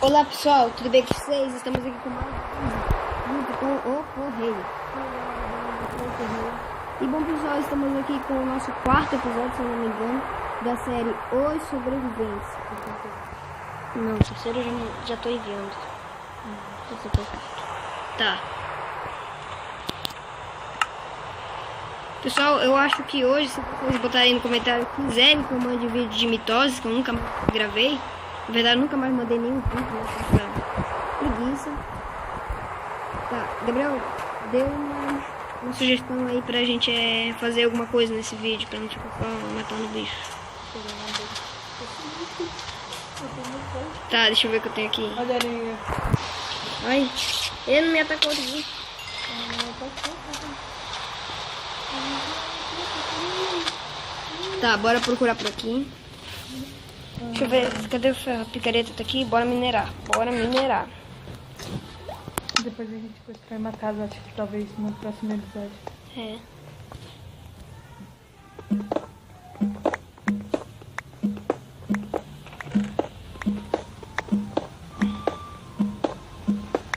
Olá pessoal, tudo bem com vocês? Estamos aqui com mais um junto com o Correio. E bom pessoal, estamos aqui com o nosso quarto episódio, se eu não me engano, da série Os Sobreviventes. Não, o terceiro eu já tô enviando. Tá. Pessoal, eu acho que hoje, se vocês botarem no comentário, quiserem que eu mande vídeo de mitoses, que eu nunca mais gravei. Na verdade, eu nunca mais mandei nenhum vídeo, né? Preguiça. Tá, Gabriel, deu uma sugestão aí pra gente fazer alguma coisa nesse vídeo, pra não ficar só matando bicho. Tá, deixa eu ver o que eu tenho aqui. Olha a areia. Ai, ele não me atacou aqui. Tá, bora procurar por aqui. Deixa eu ver, cadê o ferro? A picareta tá aqui, bora minerar. Bora minerar. Depois a gente vai matar, acho que talvez no próximo episódio. É.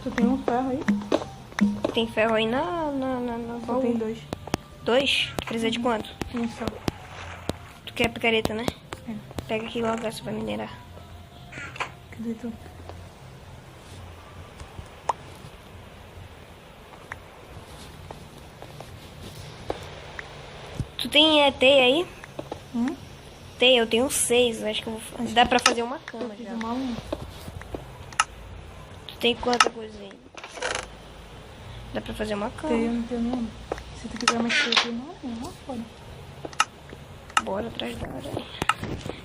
Tu tem um ferro aí? Tem ferro aí na Só baú. tem dois. Dois? Precisa de quanto? Um só. Tu quer a picareta, né? É. Pega aqui logo, essa vai minerar. Cadê tu? Tu tem teia aí? Hum? Teia, eu tenho 6. Acho que eu vou. Dá pra fazer uma cama Eu fiz já. uma um. Tu tem quanta coisa aí? Dá pra fazer uma cama. Eu não tenho nenhum. Se tu quiser mais coisa, eu não foda. Bora atrás da aranha.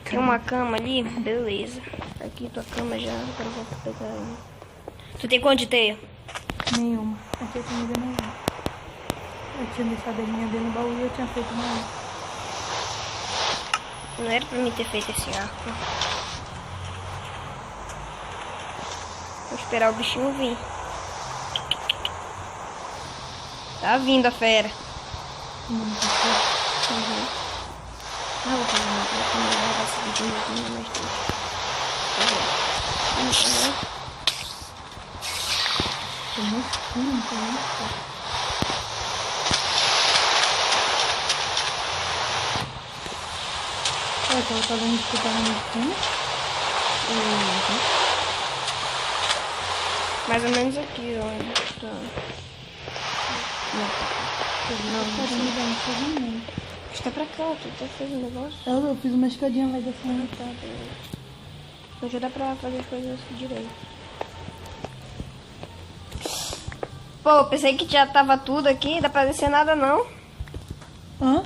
Tem uma cama ali? Beleza. Aqui tua cama já. Agora eu vou pegar aí. Tu tem quanto de teia? Nenhuma. Aqui eu tinha nenhuma. Eu tinha deixado a minha dentro do baú e eu tinha feito uma um. Não era pra mim ter feito esse arco. Vou esperar o bichinho vir. Tá vindo a fera. Não tá certo. Uhum. Ah, vou fazer uma coisa. Vou gravar esse vídeo mesmo, mais tempo. Tem muito fino, tem muito fino. Olha, eu tava vendo que tava muito fino. Mais ou menos aqui, ó. Tá. Não, está pra cá, tu tá fazendo negócio. Eu fiz uma escadinha lá dessa manhã. Tá, beleza. Então já dá pra fazer as coisas direito. Pô, pensei que já tava tudo aqui, dá pra descer nada não. Hã?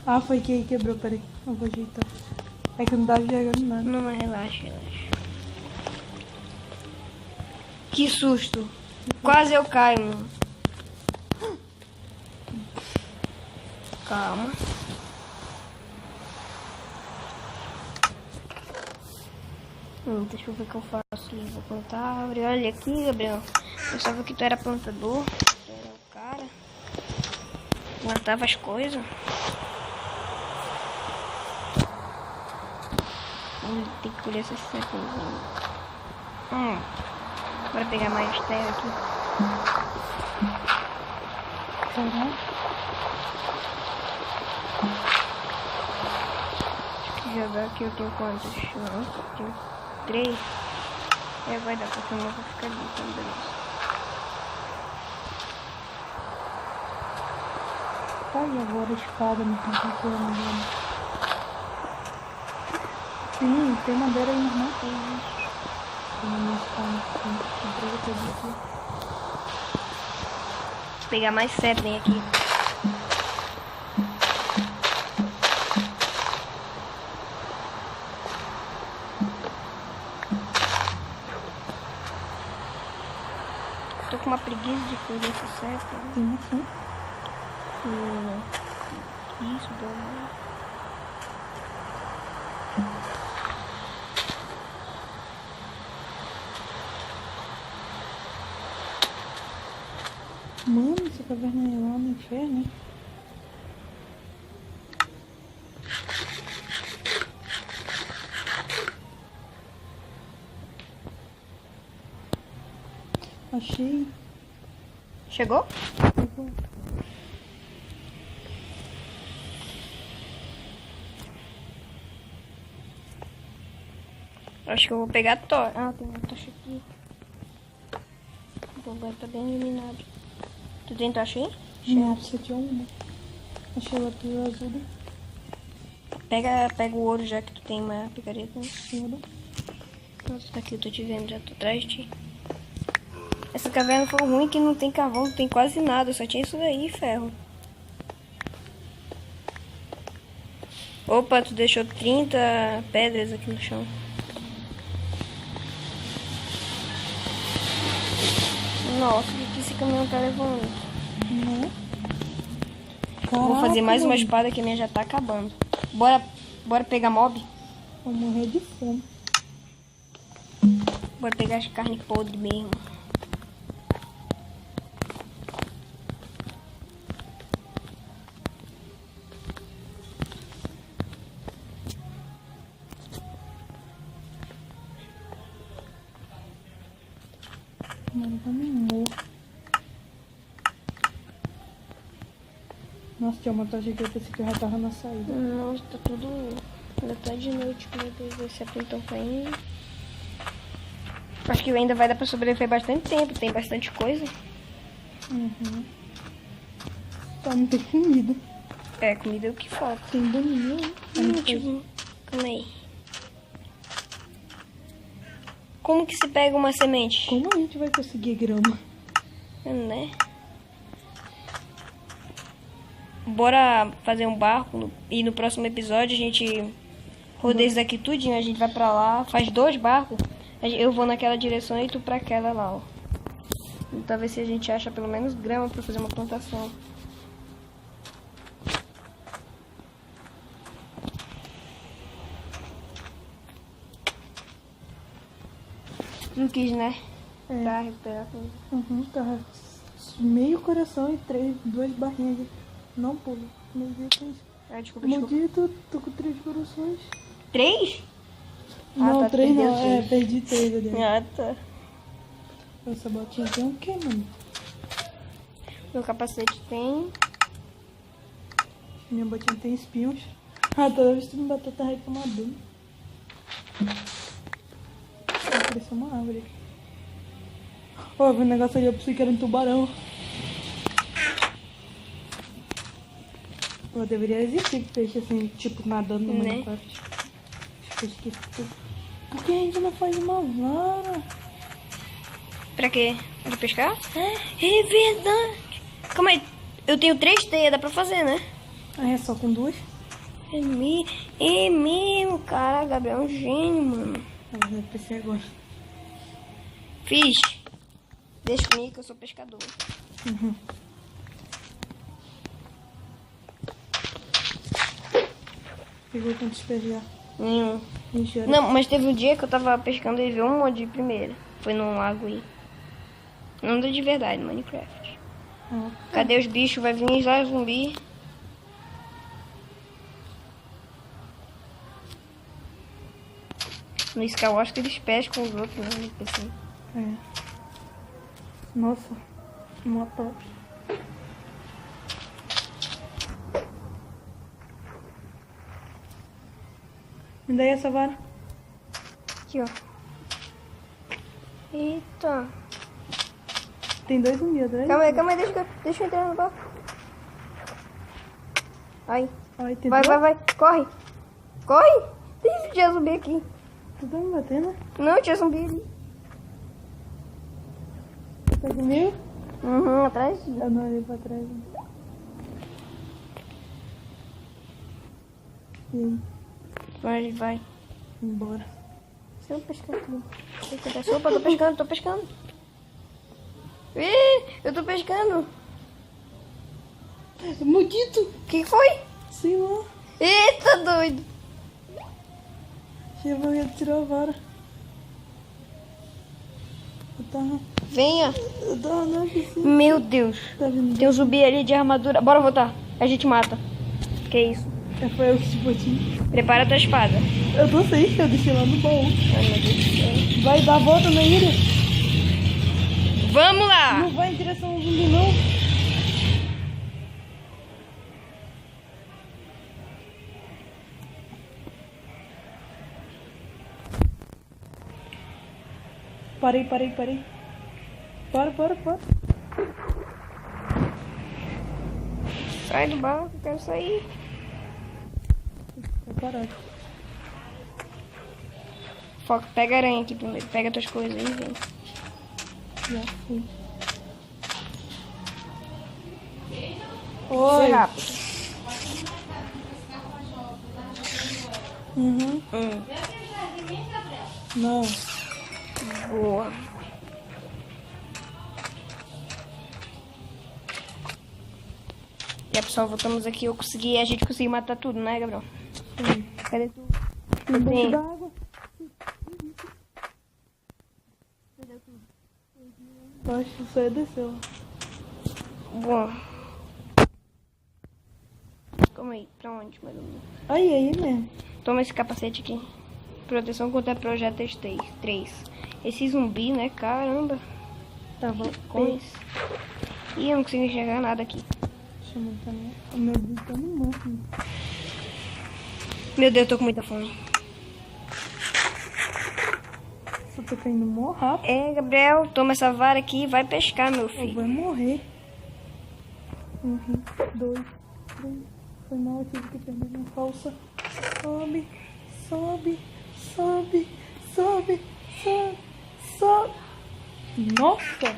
Ah, foi que aí quebrou, peraí. Eu vou ajeitar. É que eu não tava enxergando nada. Não, mas relaxa, relaxa. Que susto. Quase eu caio, mano. Calma. Deixa eu ver o que eu faço aqui. Vou plantar a árvore. Olha aqui, Gabriel. Eu pensava que tu era plantador. Tu era o cara. Plantava as coisas. Tem que colher essas sequinhas. Bora pegar mais terra aqui. Jogar aqui eu tenho quantos? Não, tenho 3. Vai dar, porque eu não vou ficar ali, então beleza. Tá, e agora a espada me contando. Sim, tem madeira aí, não tem, né? Tem uma espada, comprei tudo aqui. Vou pegar mais sapling aqui. Tô com uma preguiça de colher esse sapling. Tem aqui. Isso, bom. Mano, essa caverna é lá no inferno. Achei. Chegou? Acho que eu vou pegar a tocha. Ah, tem uma tocha aqui. O lugar tá bem iluminado. Tu tem tocha aí? Não, você tinha uma. Achei ela toda azul. Pega o ouro já que tu tem uma picareta. Ouro. Nossa, tá aqui, eu tô te vendo, já tô atrás de ti. Essa caverna foi ruim que não tem carvão, não tem quase nada, só tinha isso daí, ferro. Opa, tu deixou 30 pedras aqui no chão. Nossa, o que esse caminhão tá levando? Não. Vou fazer mais Caraca, uma mano. espada que a minha já tá acabando. Bora pegar mob? Vou morrer de fome. Bora pegar as carnes podres mesmo. Mano, eu me morro. Nossa, tinha uma tocha que eu pensei que eu já tava na saída. Nossa, tá tudo... Ainda tá de noite, meu Deus, esse apetão caindo. Acho que ainda vai dar pra sobreviver bastante tempo, tem bastante coisa. Uhum. Só não tem comida. É, comida é o que falta. Tem boninho, né? Tipo, calma aí. Como que se pega uma semente? Como a gente vai conseguir grama? Né? Bora fazer um barco e no próximo episódio a gente rodeia isso daqui tudinho, a gente vai pra lá, faz 2 barcos, eu vou naquela direção e tu pra aquela lá, ó. E talvez se a gente acha pelo menos grama pra fazer uma plantação. Não quis, né? É. Pra recuperar tudo. Uhum, tá. Meio coração e 2 barrinhas. Não pula. Maldito. Ah, desculpa, desculpa. Maldito, tô com 3 corações. 3? Não, tá, 3 perdeu não. três. Perdi 3 ali. Ah, tá. Essa botinha tem o quê, mano? Meu capacete tem. Minha botinha tem espinhos. Ah, toda vez que tu me bater, tá reclamando. Vai crescer uma árvore aqui. Ó, vi um negócio ali, eu pensei que era um tubarão. Pô, deveria existir peixe assim, tipo, nadando no Né? Minecraft. Peixe que tudo. Por que a gente não faz uma vara? Pra quê? Pra pescar? É verdade. Calma aí, eu tenho 3 teias, dá pra fazer, né? Ah, é só com 2? É mesmo, cara, Gabriel é um gênio, mano. Ah, vai pensar agora. Fiz. Deixa comigo que eu sou pescador. Uhum. Pegou quantos peixes já? Nenhum. Mentira. Não, mas teve um dia que eu tava pescando e vi um monte de primeira. Foi num lago aí. Não deu de verdade, Minecraft. Ah, Cadê os bichos? Vai vir já zumbi. No Sky, acho que eles pescam os outros, né? Assim. é. Nossa, uma top. Me dá aí essa vara. Aqui, ó. Eita. Tem 2 unidos, né? Calma aí, deixa eu entrar no barco. Aí. Ai, tem Vai, duas? vai, vai. Corre. Corre. Tem tinha zumbi aqui. Tu tá me batendo? Não, tinha zumbi ali. Tá comigo? Uhum, atrás. Eu não olhei pra trás. E aí? Vai, vai. Embora. Se eu pescar aqui. Opa, tô pescando. Ih, eu tô pescando. Maldito! O que foi? Sei lá. Eita, doido. Chegou e tirou a vara. Venha. Eu tava na piscina. Meu Deus. Tá vindo? Tem um zumbi ali de armadura. Bora voltar. A gente mata. Que isso? Foi eu que te bati. Prepara a tua espada. Eu tô sem, eu deixei lá no baú. Ai, meu Deus do céu. Vai dar a volta na ilha? Vamos lá! Não vai em direção ao zumbi, não. Parei. Para. Sai do barco, eu quero sair. Vai parar. Foca, pega a aranha aqui primeiro. Pega tuas coisas aí, vem. Já fui. Foi Oi. rápido. Uhum. Não. Boa. E aí, pessoal, voltamos aqui. A gente conseguiu matar tudo, né, Gabriel? Foi. Cadê tu? Embaixo d'água. Acho que só desceu. Bom. Calma aí, pra onde, mais ou menos? Aí mesmo. Toma esse capacete aqui. Proteção contra projéteis 3. Esse zumbi, né? Caramba. Tava Com isso. Ih, eu não consigo enxergar nada aqui. Deixa eu montar o meu dedo tá no morro. Meu Deus, eu tô com muita fome. Só tô caindo mó rápido. Gabriel, toma essa vara aqui e vai pescar, meu Eu filho. vou morrer. 2, 3. Foi mal, eu tive que perder minha calça. Sobe. Nossa!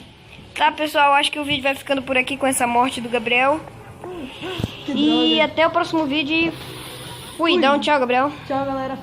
Tá, pessoal, acho que o vídeo vai ficando por aqui com essa morte do Gabriel. Que E droga. até o próximo vídeo. Fui, dá um tchau, Gabriel. Tchau, galera.